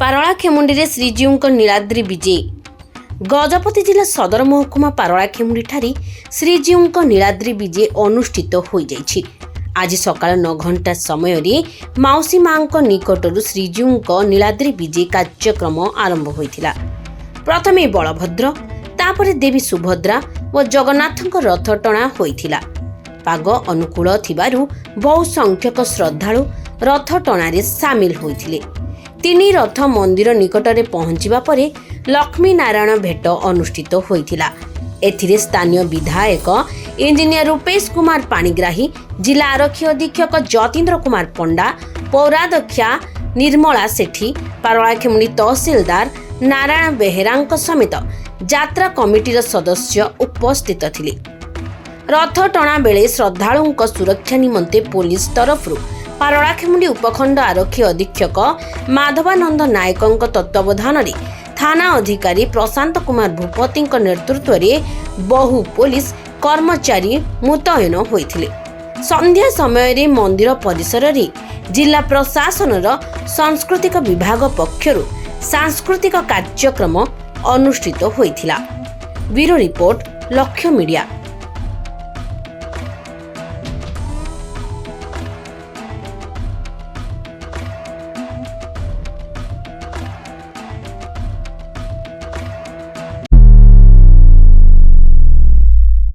ପାରଳାଖେମୁଣ୍ଡି ଶ୍ରୀଜୀଉଙ୍କ ନୀଳାଦ୍ରି ବିଜେ। ଗଜପତି ଜିଲ୍ଲା ସଦର ମହକୁମା ପାରଳାଖେମୁଣ୍ଡିଠାରେ ଶ୍ରୀଜୀଉଙ୍କ ନୀଳାଦ୍ରି ବିଜେ ଅନୁଷ୍ଠିତ ହୋଇଯାଇଛି। ଆଜି ସକାଳ 9 ଘଣ୍ଟା ସମୟରେ ମାଉସୀ ମାଙ୍କ ନିକଟରୁ ଶ୍ରୀଜୀଉଙ୍କ ନୀଳାଦ୍ରି ବିଜେ କାର୍ଯ୍ୟକ୍ରମ ଆରମ୍ଭ ହୋଇଥିଲା। ପ୍ରଥମେ ବଳଭଦ୍ର, ତାପରେ ଦେବୀ ସୁଭଦ୍ରା ଓ ଜଗନ୍ନାଥଙ୍କ ରଥ ଟଣା ହୋଇଥିଲା। ପାଗ ଅନୁକୂଳ ଥିବାରୁ ବହୁ ସଂଖ୍ୟକ ଶ୍ରଦ୍ଧାଳୁ ରଥ ଟଣାରେ ସାମିଲ ହୋଇଥିଲେ। 3 ରଥ ମନ୍ଦିର ନିକଟରେ ପହଞ୍ଚିବା ପରେ ଲକ୍ଷ୍ମୀ ନାରାୟଣ ଭେଟ ଅନୁଷ୍ଠିତ ହୋଇଥିଲା। ଏଥିରେ ସ୍ଥାନୀୟ ବିଧାୟକ ଇଞ୍ଜିନିୟର ରୂପେଶ କୁମାର ପାଣିଗ୍ରାହୀ, ଜିଲ୍ଲା ଆରକ୍ଷୀ ଅଧୀକ୍ଷକ ଯତୀନ୍ଦ୍ର କୁମାର ପଣ୍ଡା, ପୌରାଧ୍ୟକ୍ଷା ନିର୍ମଳା ସେଠୀ, ପାରଳାଖେମୁଣ୍ଡି ତହସିଲଦାର ନାରାୟଣ ବେହେରାଙ୍କ ସମେତ ଯାତ୍ରା କମିଟିର ସଦସ୍ୟ ଉପସ୍ଥିତ ଥିଲେ। ରଥ ଟଣା ବେଳେ ଶ୍ରଦ୍ଧାଳୁଙ୍କ ସୁରକ୍ଷା ନିମନ୍ତେ ପୋଲିସ ତରଫରୁ ପାରଳାଖେମୁଣ୍ଡି ଉପଖଣ୍ଡ ଆରକ୍ଷୀ ଅଧୀକ୍ଷକ ମାଧବାନନ୍ଦ ନାୟକଙ୍କ ତତ୍ତ୍ୱାବଧାନରେ ଥାନା ଅଧିକାରୀ ପ୍ରଶାନ୍ତ କୁମାର ଭୂପତିଙ୍କ ନେତୃତ୍ୱରେ ବହୁ ପୋଲିସ କର୍ମଚାରୀ ମୁତୟନ ହୋଇଥିଲେ। ସନ୍ଧ୍ୟା ସମୟରେ ମନ୍ଦିର ପରିସରରେ ଜିଲ୍ଲା ପ୍ରଶାସନର ସାଂସ୍କୃତିକ ବିଭାଗ ପକ୍ଷରୁ ସାଂସ୍କୃତିକ କାର୍ଯ୍ୟକ୍ରମ ଅନୁଷ୍ଠିତ ହୋଇଥିଲା। ବ୍ୟୁରୋ ରିପୋର୍ଟ, ଲକ୍ଷ୍ୟ ମିଡିଆ।